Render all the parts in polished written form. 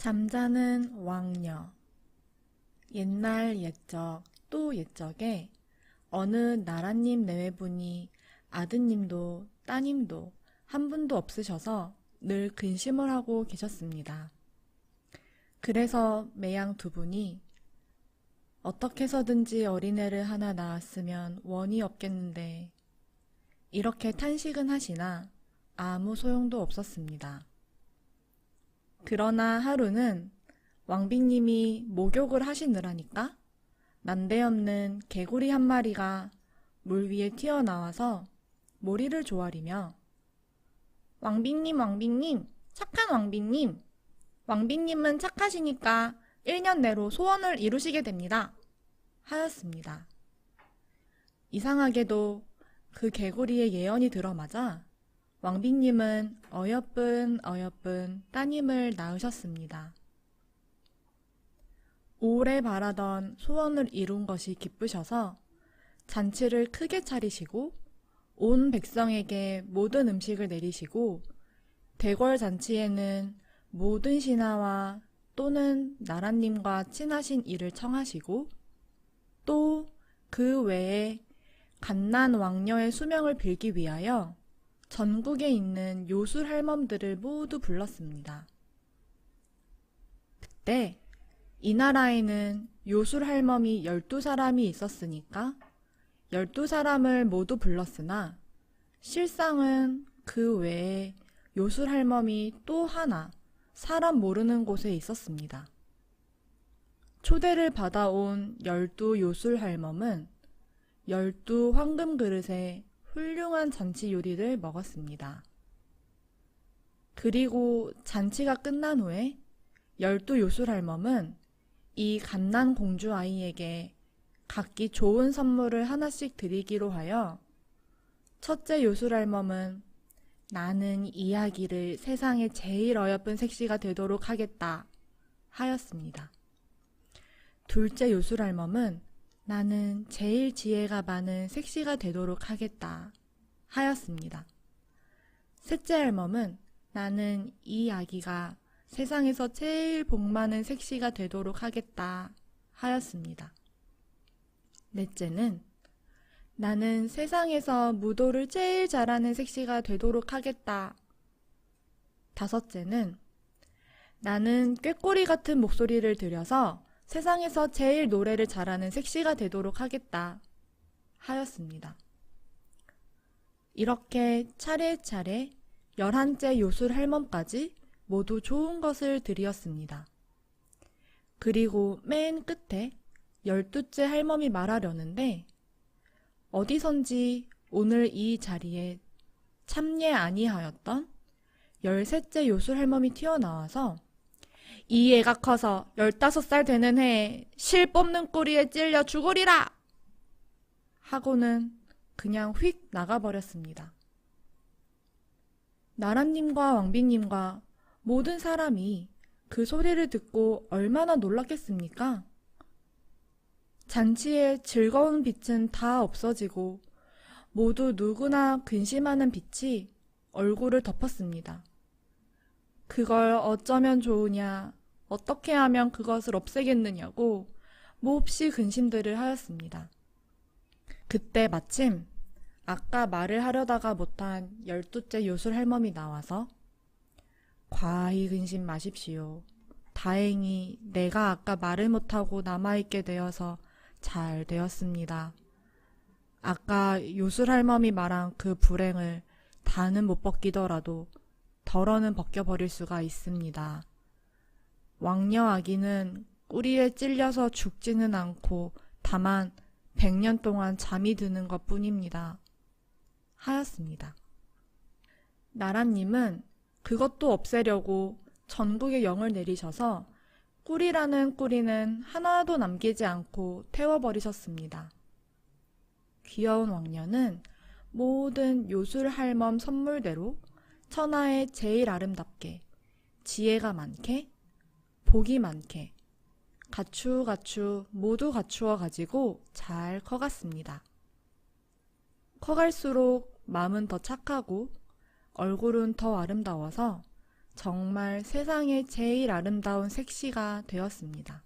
잠자는 왕녀. 옛날 옛적 또 옛적에 어느 나라님 내외분이 아드님도 따님도 한 분도 없으셔서 늘 근심을 하고 계셨습니다. 그래서 매양 두 분이 어떻게 해서든지 어린애를 하나 낳았으면 원이 없겠는데 이렇게 탄식은 하시나 아무 소용도 없었습니다. 그러나 하루는 왕비님이 목욕을 하시느라니까 난데없는 개구리 한 마리가 물 위에 튀어나와서 모리를 조아리며 왕비님, 왕비님, 착한 왕비님, 왕비님은 착하시니까 1년 내로 소원을 이루시게 됩니다. 하였습니다. 이상하게도 그 개구리의 예언이 들어맞아 왕비님은 어여쁜 따님을 낳으셨습니다. 오래 바라던 소원을 이룬 것이 기쁘셔서 잔치를 크게 차리시고 온 백성에게 모든 음식을 내리시고 대궐 잔치에는 모든 신하와 또는 나라님과 친하신 이를 청하시고 또 그 외에 갓난 왕녀의 수명을 빌기 위하여 전국에 있는 요술 할멈들을 모두 불렀습니다. 그때 이 나라에는 요술 할멈이 12사람이 있었으니까 12사람을 모두 불렀으나 실상은 그 외에 요술 할멈이 또 하나 사람 모르는 곳에 있었습니다. 초대를 받아온 12 요술 할멈은 12 황금 그릇에 훌륭한 잔치 요리를 먹었습니다. 그리고 잔치가 끝난 후에 12 요술 할멈은 이 갓난 공주 아이에게 각기 좋은 선물을 하나씩 드리기로 하여 첫째 요술 할멈은 나는 이야기를 세상에 제일 어여쁜 색시가 되도록 하겠다 하였습니다. 둘째 요술 할멈은 나는 제일 지혜가 많은 색시가 되도록 하겠다 하였습니다. 셋째 할멈은 나는 이 아기가 세상에서 제일 복 많은 색시가 되도록 하겠다 하였습니다. 넷째는 나는 세상에서 무도를 제일 잘하는 색시가 되도록 하겠다. 다섯째는 나는 꾀꼬리 같은 목소리를 들여서 세상에서 제일 노래를 잘하는 색시가 되도록 하겠다 하였습니다. 이렇게 차례차례 11째 요술 할멈까지 모두 좋은 것을 드리었습니다. 그리고 맨 끝에 12째 할멈이 말하려는데 어디선지 오늘 이 자리에 참예 아니하였던 13째 요술 할멈이 튀어나와서 이 애가 커서 15살 되는 해에 실 뽑는 꼬리에 찔려 죽으리라! 하고는 그냥 휙 나가버렸습니다. 나라님과 왕비님과 모든 사람이 그 소리를 듣고 얼마나 놀랐겠습니까? 잔치의 즐거운 빛은 다 없어지고 모두 누구나 근심하는 빛이 얼굴을 덮었습니다. 그걸 어쩌면 좋으냐, 어떻게 하면 그것을 없애겠느냐고 몹시 근심들을 하였습니다. 그때 마침 아까 말을 하려다가 못한 12째 요술 할멈이 나와서 과히 근심 마십시오. 다행히 내가 아까 말을 못하고 남아있게 되어서 잘 되었습니다. 아까 요술 할멈이 말한 그 불행을 다는 못 벗기더라도 덜어는 벗겨버릴 수가 있습니다. 왕녀 아기는 꼬리에 찔려서 죽지는 않고 다만 100년 동안 잠이 드는 것 뿐입니다. 하였습니다. 나라님은 그것도 없애려고 전국에 영을 내리셔서 꿀이라는 꼬리는 하나도 남기지 않고 태워버리셨습니다. 귀여운 왕녀는 모든 요술 할멈 선물대로 천하에 제일 아름답게, 지혜가 많게, 복이 많게, 가추 모두 갖추어 가지고 잘 커갔습니다. 커갈수록 마음은 더 착하고 얼굴은 더 아름다워서 정말 세상에 제일 아름다운 색시가 되었습니다.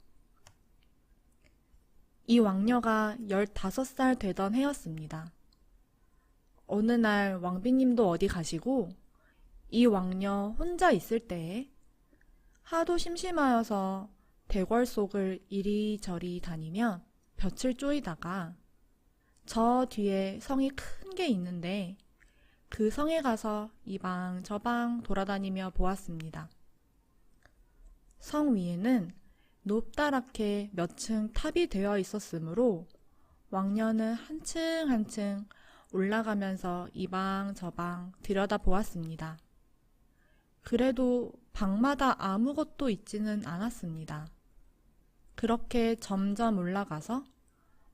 이 왕녀가 15살 되던 해였습니다. 어느 날 왕비님도 어디 가시고 이 왕녀 혼자 있을 때에 하도 심심하여서 대궐 속을 이리저리 다니며 볕을 쬐다가 저 뒤에 성이 큰 게 있는데 그 성에 가서 이방 저방 돌아다니며 보았습니다. 성 위에는 높다랗게 몇 층 탑이 되어 있었으므로 왕녀는 한층 한층 올라가면서 이방 저방 들여다보았습니다. 그래도 방마다 아무것도 있지는 않았습니다. 그렇게 점점 올라가서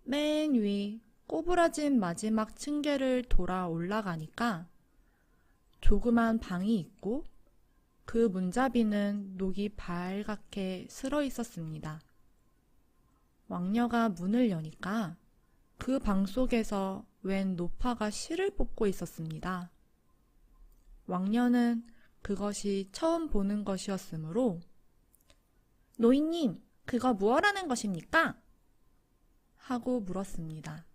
맨 위 꼬부라진 마지막 층계를 돌아 올라가니까 조그만 방이 있고 그 문잡이는 녹이 발갛게 슬어 있었습니다. 왕녀가 문을 여니까 그 방 속에서 웬 노파가 실을 뽑고 있었습니다. 왕녀는 그것이 처음 보는 것이었으므로 노인님, 그거 무엇하는 것입니까? 하고 물었습니다.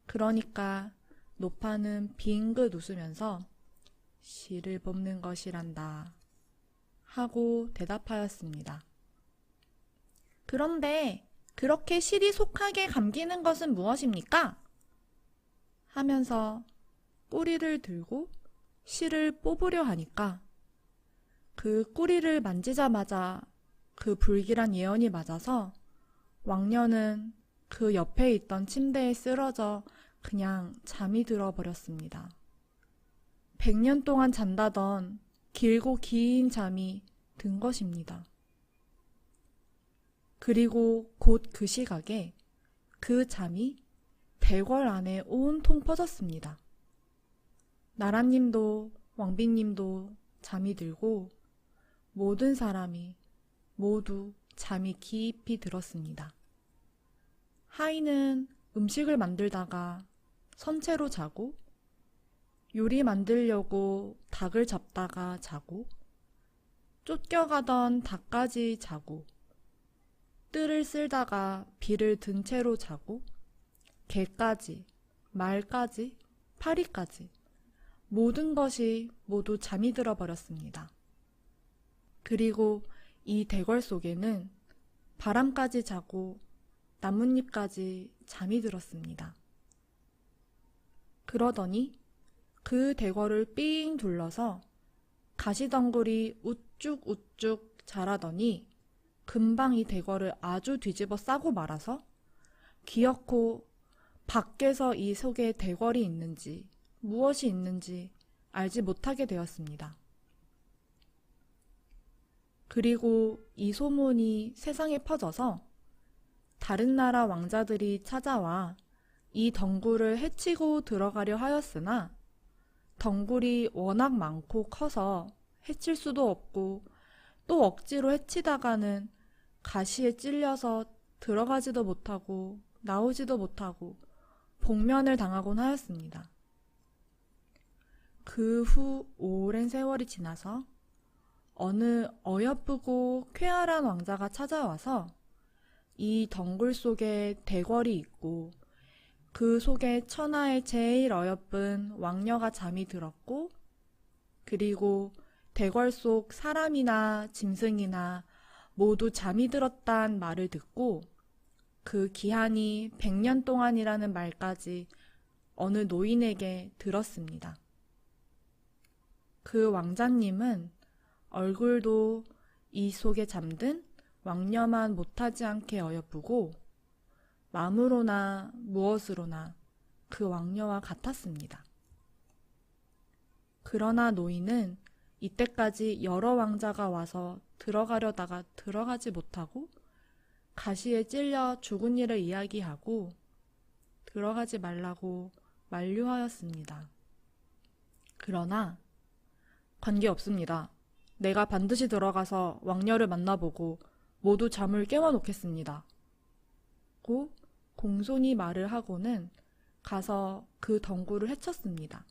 그러니까 노파는 빙긋 웃으면서 실을 뽑는 것이란다 하고 대답하였습니다. 그런데 그렇게 실이 속하게 감기는 것은 무엇입니까? 하면서 꼬리를 들고 실을 뽑으려 하니까 그 꼬리를 만지자마자 그 불길한 예언이 맞아서 왕녀는 그 옆에 있던 침대에 쓰러져 그냥 잠이 들어버렸습니다. 100년 동안 잔다던 길고 긴 잠이 든 것입니다. 그리고 곧 그 시각에 그 잠이 대궐 안에 온통 퍼졌습니다. 나라님도 왕비님도 잠이 들고 모든 사람이 모두 잠이 깊이 들었습니다. 하인은 음식을 만들다가 선체로 자고 요리 만들려고 닭을 잡다가 자고 쫓겨가던 닭까지 자고 뜰을 쓸다가 비를 든 채로 자고 개까지 말까지 파리까지 모든 것이 모두 잠이 들어버렸습니다. 그리고 이 대궐 속에는 바람까지 자고 나뭇잎까지 잠이 들었습니다. 그러더니 그 대궐을 삥 둘러서 가시덩굴이 우쭉우쭉 자라더니 금방 이 대궐을 아주 뒤집어 싸고 말아서 기어코 밖에서 이 속에 대궐이 있는지 무엇이 있는지 알지 못하게 되었습니다. 그리고 이 소문이 세상에 퍼져서 다른 나라 왕자들이 찾아와 이 덩굴을 해치고 들어가려 하였으나 덩굴이 워낙 많고 커서 해칠 수도 없고 또 억지로 해치다가는 가시에 찔려서 들어가지도 못하고 나오지도 못하고 복면을 당하곤 하였습니다. 그 후 오랜 세월이 지나서 어느 어여쁘고 쾌활한 왕자가 찾아와서 이 덩굴 속에 대궐이 있고 그 속에 천하의 제일 어여쁜 왕녀가 잠이 들었고 그리고 대궐 속 사람이나 짐승이나 모두 잠이 들었단 말을 듣고 그 기한이 100년 동안이라는 말까지 어느 노인에게 들었습니다. 그 왕자님은 얼굴도 이 속에 잠든 왕녀만 못하지 않게 어여쁘고 마음으로나 무엇으로나 그 왕녀와 같았습니다. 그러나 노인은 이때까지 여러 왕자가 와서 들어가려다가 들어가지 못하고 가시에 찔려 죽은 일을 이야기하고 들어가지 말라고 만류하였습니다. 그러나 관계없습니다. 내가 반드시 들어가서 왕녀를 만나보고 모두 잠을 깨워놓겠습니다. 고 공손히 말을 하고는 가서 그 덩굴을 헤쳤습니다.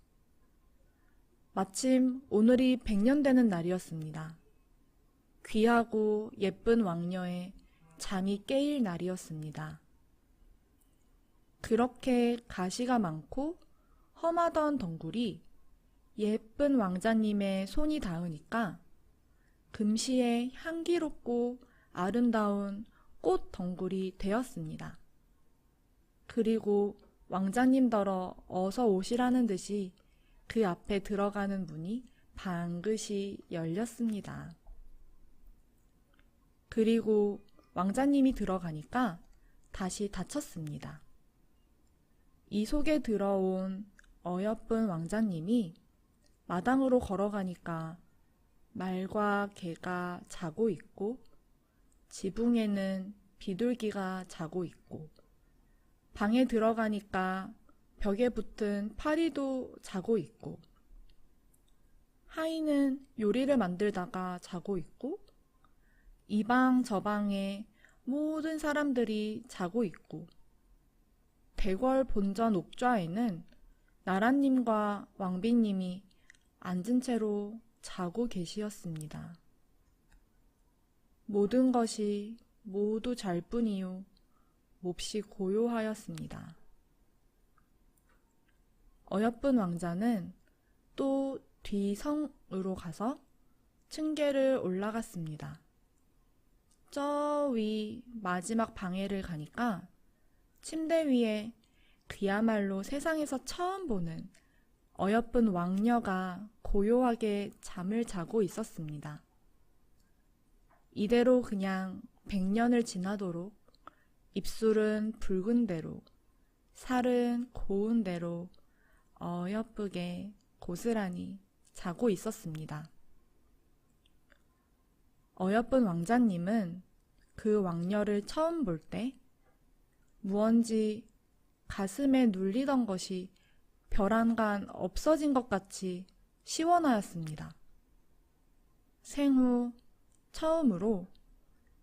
마침 오늘이 100년 되는 날이었습니다. 귀하고 예쁜 왕녀의 잠이 깨일 날이었습니다. 그렇게 가시가 많고 험하던 덩굴이 예쁜 왕자님의 손이 닿으니까 금시에 향기롭고 아름다운 꽃 덩굴이 되었습니다. 그리고 왕자님더러 어서 오시라는 듯이 그 앞에 들어가는 문이 방긋이 열렸습니다. 그리고 왕자님이 들어가니까 다시 닫혔습니다. 이 속에 들어온 어여쁜 왕자님이 마당으로 걸어가니까 말과 개가 자고 있고 지붕에는 비둘기가 자고 있고 방에 들어가니까 벽에 붙은 파리도 자고 있고 하인은 요리를 만들다가 자고 있고 이 방 저 방에 모든 사람들이 자고 있고 대궐 본전 옥좌에는 나라님과 왕비님이 앉은 채로 자고 계시었습니다. 모든 것이 모두 잘 뿐이요 몹시 고요하였습니다. 어여쁜 왕자는 또 뒤성으로 가서 층계를 올라갔습니다. 저 위 마지막 방해를 가니까 침대 위에 그야말로 세상에서 처음 보는 어여쁜 왕녀가 고요하게 잠을 자고 있었습니다. 이대로 그냥 100년을 지나도록 입술은 붉은 대로 살은 고운 대로 어여쁘게 고스란히 자고 있었습니다. 어여쁜 왕자님은 그 왕녀를 처음 볼 때 무언지 가슴에 눌리던 것이 벼랑간 없어진 것 같이 시원하였습니다. 생후 처음으로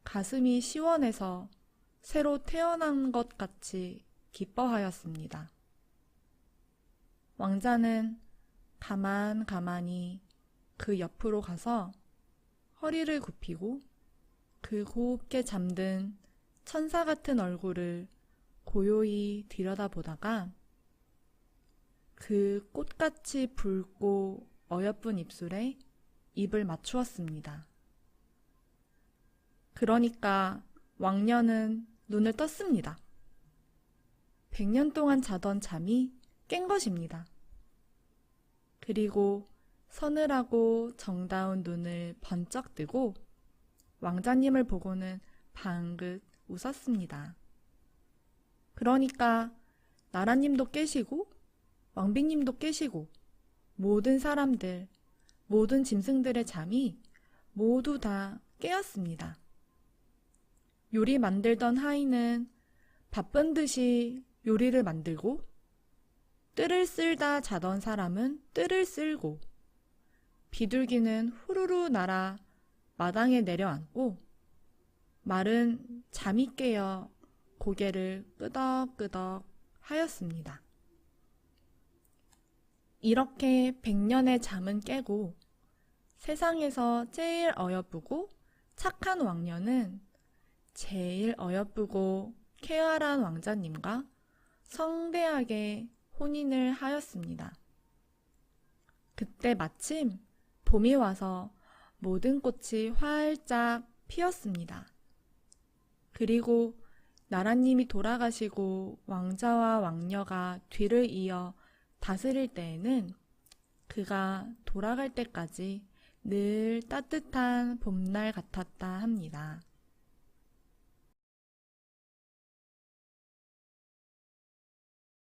가슴이 시원해서 새로 태어난 것 같이 기뻐하였습니다. 왕자는 가만히 그 옆으로 가서 허리를 굽히고 그 곱게 잠든 천사 같은 얼굴을 고요히 들여다보다가 그 꽃같이 붉고 어여쁜 입술에 입을 맞추었습니다. 그러니까 왕녀는 눈을 떴습니다. 100년 동안 자던 잠이 깬 것입니다. 그리고 서늘하고 정다운 눈을 번쩍 뜨고 왕자님을 보고는 방긋 웃었습니다. 그러니까 나라님도 깨시고 왕비님도 깨시고 모든 사람들, 모든 짐승들의 잠이 모두 다 깨었습니다. 요리 만들던 하인은 바쁜 듯이 요리를 만들고 뜰을 쓸다 자던 사람은 뜰을 쓸고 비둘기는 후루루 날아 마당에 내려앉고 말은 잠이 깨어 고개를 끄덕끄덕 하였습니다. 이렇게 100년의 잠은 깨고 세상에서 제일 어여쁘고 착한 왕녀는 제일 어여쁘고 쾌활한 왕자님과 성대하게 혼인을 하였습니다. 그때 마침 봄이 와서 모든 꽃이 활짝 피었습니다. 그리고 나라님이 돌아가시고 왕자와 왕녀가 뒤를 이어 다스릴 때에는 그가 돌아갈 때까지 늘 따뜻한 봄날 같았다 합니다.